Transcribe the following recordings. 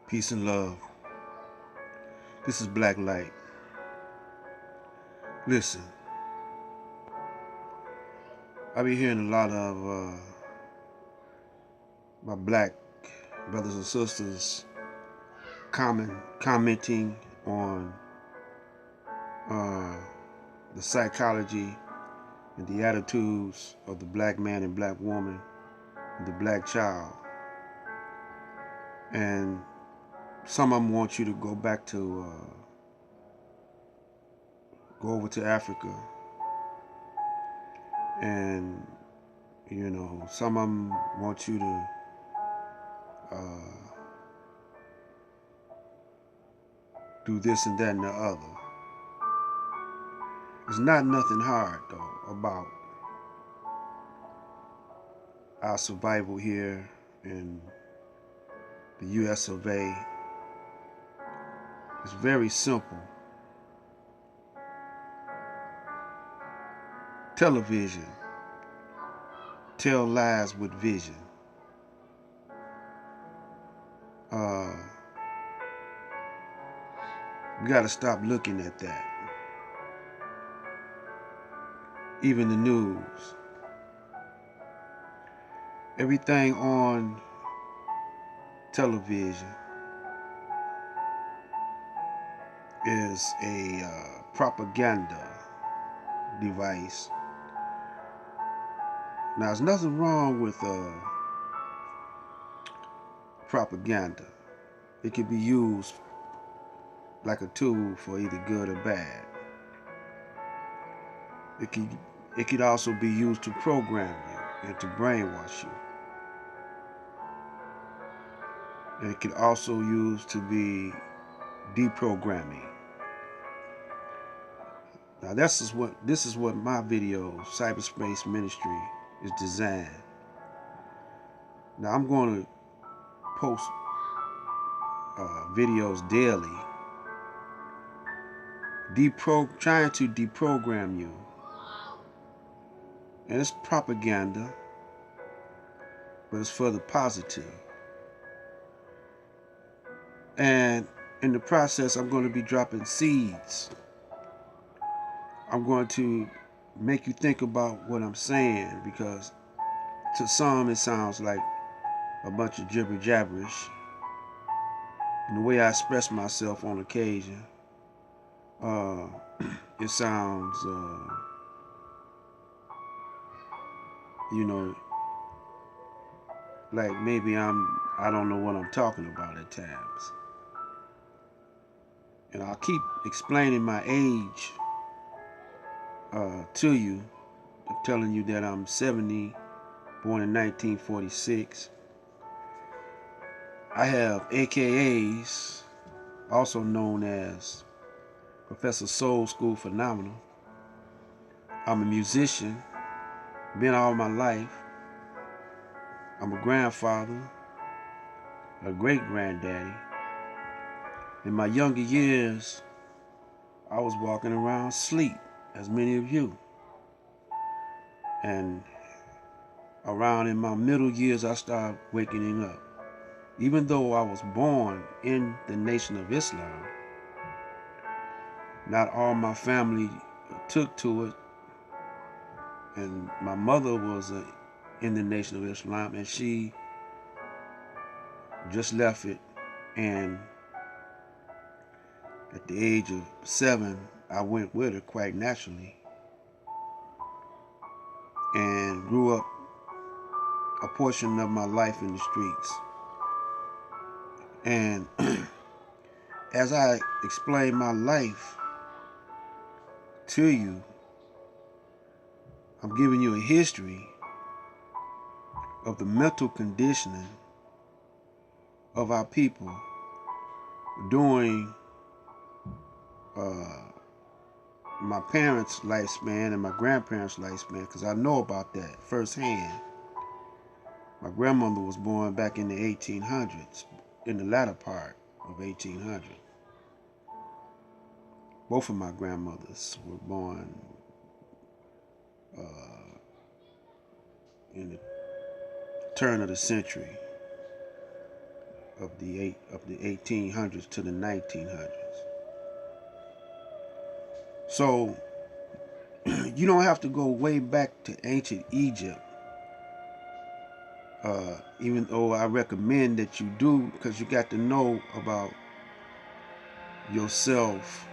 Peace and love. This is Black Light. Listen, I be hearing a lot of my black brothers and sisters commenting on the psychology and the attitudes of the black man and black woman and the black child. And some of them want you to go back to go over to Africa, and some of them want you to do this and that and the other. It's not nothing hard though about our survival here in the US of A. It's very simple. Television. Tell lies with vision. We gotta stop looking at that. Even the news. Everything on television is a propaganda device. Now, there's nothing wrong with propaganda. It can be used like a tool for either good or bad. It could also be used to program you and to brainwash you. And it could also use to be deprogramming. Now this is what my video, Cyberspace Ministry, is designed. Now I'm going to post videos daily, trying to deprogram you. And it's propaganda, but it's for the positive. And in the process, I'm going to be dropping seeds. I'm going to make you think about what I'm saying, because to some it sounds like a bunch of gibber jabberish. And the way I express myself on occasion, it sounds, like maybe I don't know what I'm talking about at times. And I'll keep explaining my age to you, telling you that I'm 70, born in 1946. I have AKAs, also known as Professor Soul School Phenomenal. I'm a musician, been all my life. I'm a grandfather, a great-granddaddy. In my younger years, I was walking around asleep, as many of you. And around in my middle years, I started waking up. Even though I was born in the Nation of Islam, not all my family took to it. And my mother was in the Nation of Islam, and she just left it. And at the age of 7, I went with her quite naturally and grew up a portion of my life in the streets. And as I explain my life to you, I'm giving you a history of the mental conditioning of our people during my parents' lifespan and my grandparents' lifespan, because I know about that firsthand. My grandmother was born back in the 1800s, in the latter part of 1800. Both of my grandmothers were born in the turn of the century, of the 1800s to the 1900s. So you don't have to go way back to ancient Egypt, even though I recommend that you do, because you got to know about yourself,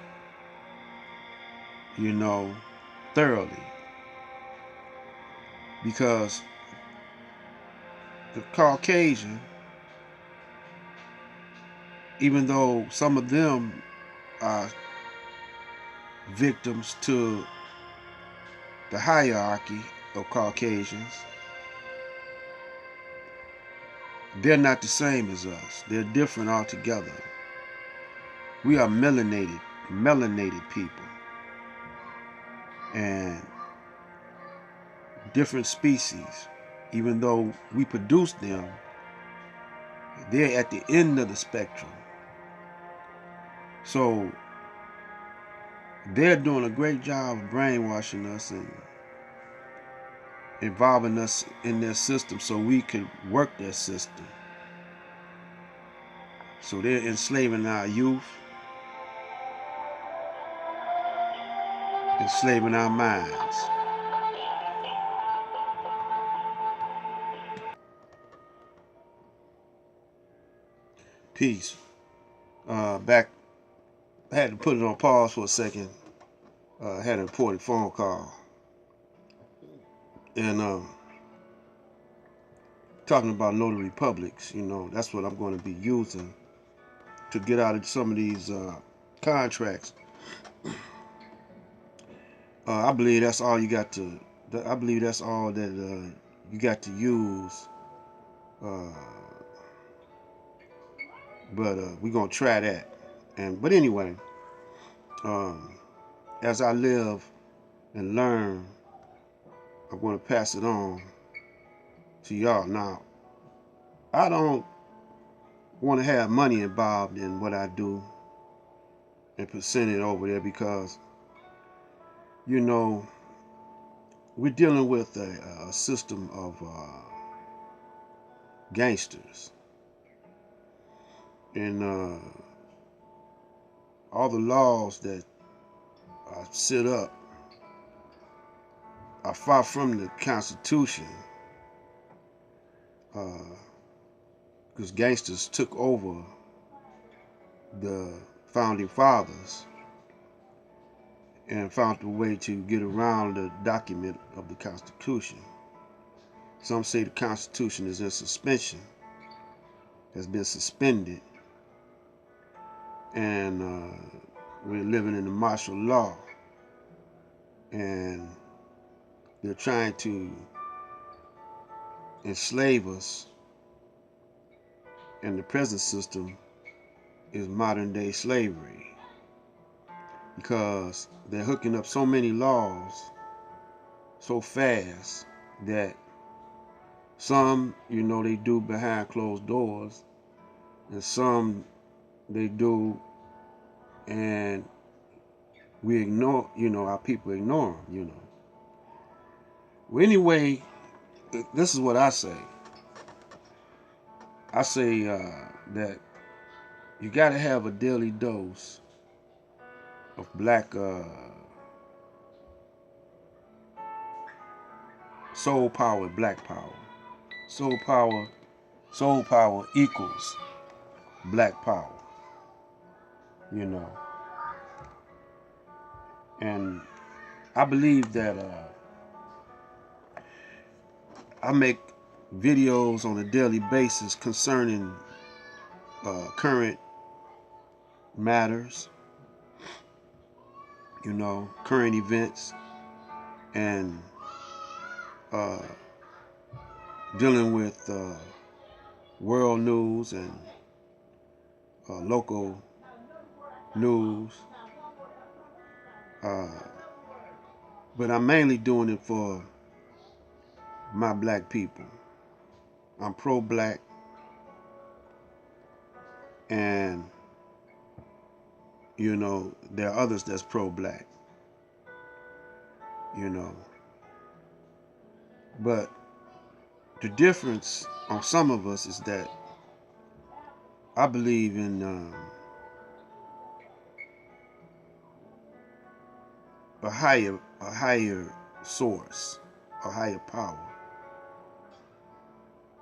thoroughly. Because the Caucasian, even though some of them are victims to the hierarchy of Caucasians, they're not the same as us. They're different altogether. We are melanated people. And different species, even though we produce them, they're at the end of the spectrum. So they're doing a great job of brainwashing us and involving us in their system so we can work their system. So they're enslaving our youth, enslaving our minds. Peace. Back, I had to put it on pause for a second. I had an important phone call. And talking about notary republics, that's what I'm going to be using to get out of some of these contracts. I believe that's all you got to. I believe that's all that you got to use. But we're gonna try that. But anyway, as I live and learn, I'm gonna pass it on to y'all. Now, I don't want to have money involved in what I do and present it over there because, we're dealing with a system of gangsters. And all the laws that are set up are far from the Constitution, because gangsters took over the founding fathers and found a way to get around the document of the Constitution. Some say the Constitution is in suspension, has been suspended, and we're living in the martial law, and they're trying to enslave us, and the present system is modern day slavery, because they're hooking up so many laws so fast that some, they do behind closed doors, and some they do and we ignore, our people ignore them, Well, anyway, this is what I say. I say that you got to have a daily dose of black soul power, black power. Soul power equals black power, And I believe that I make videos on a daily basis concerning current matters, current events, and dealing with world news and local news. But I'm mainly doing it for my black people. I'm pro-black, and there are others that's pro-black, But the difference on some of us is that I believe in a higher source, a higher power,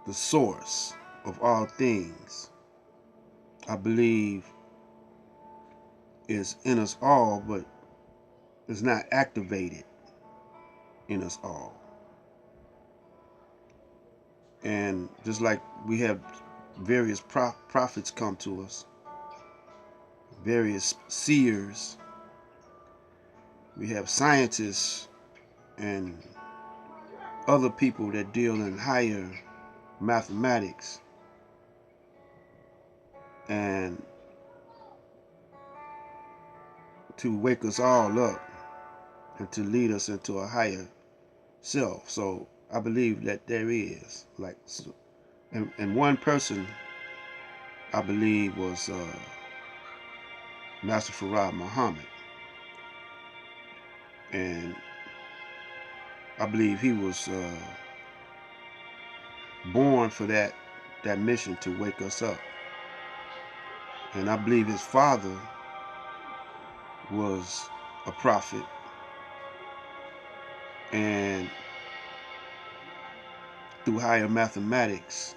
the source of all things. I believe is in us all, but is not activated in us all. And just like we have various prophets come to us, various seers, we have scientists and other people that deal in higher mathematics and to wake us all up and to lead us into a higher self. So I believe that there is and one person I believe was Master Farad Muhammad, and I believe he was born for that mission to wake us up. And I believe his father was a prophet, and through higher mathematics,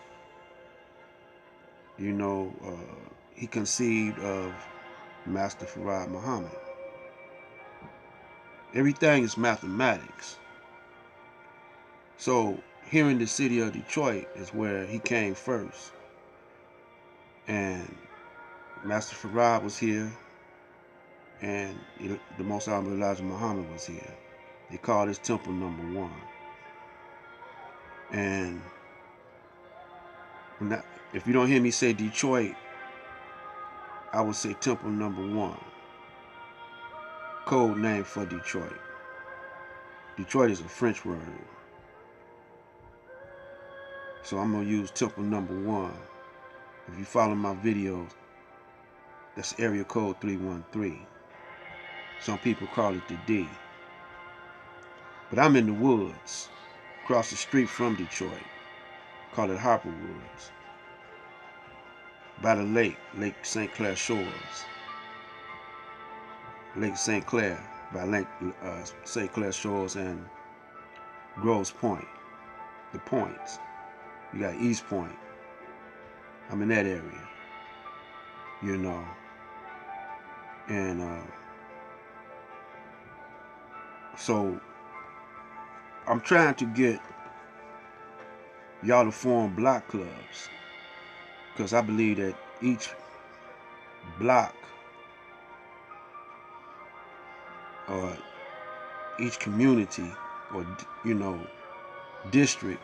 he conceived of Master Farad Muhammad. Everything is mathematics. So here in the city of Detroit is where he came first. And Master Farad was here, and the Most Honorable Elijah Muhammad was here. They call this Temple Number 1. And if you don't hear me say Detroit, I would say Temple Number 1. Code name for Detroit. Detroit is a French word. So I'm going to use Temple Number 1. If you follow my videos, that's area code 313. Some people call it the D. But I'm in the woods, across the street from Detroit. Call it Harper Woods. By the lake, Lake St. Clair Shores. Lake St. Clair, by Lake St. Clair Shores and Groves Point. The points. You got East Point. I'm in that area. And so I'm trying to get y'all to form block clubs, because I believe that each block or each community or district,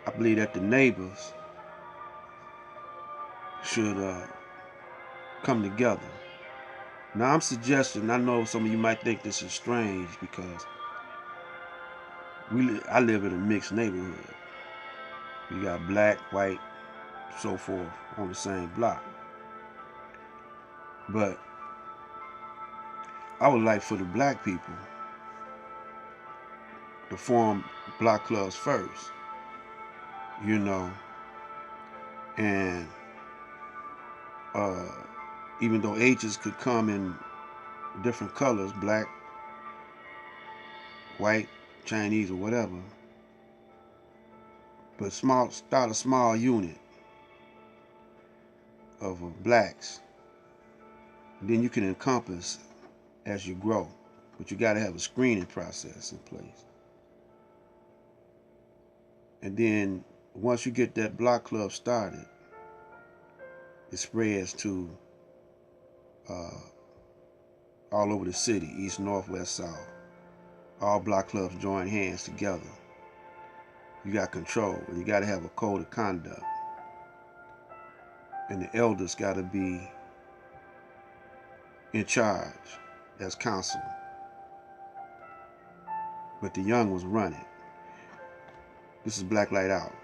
I believe that the neighbors should come together. Now I'm suggesting, I know some of you might think this is strange, because I live in a mixed neighborhood. You got black, white, so forth on the same block. But I would like for the black people to form block clubs first, and even though ages could come in different colors, black, white, Chinese, or whatever, but start a small unit of blacks. Then you can encompass as you grow, but you got to have a screening process in place. And then once you get that block club started, it spreads to all over the city, east, north, west, south. All block clubs join hands together. You got control, and you got to have a code of conduct. And the elders got to be in charge as council. But the young ones run it. This is Black Light Out.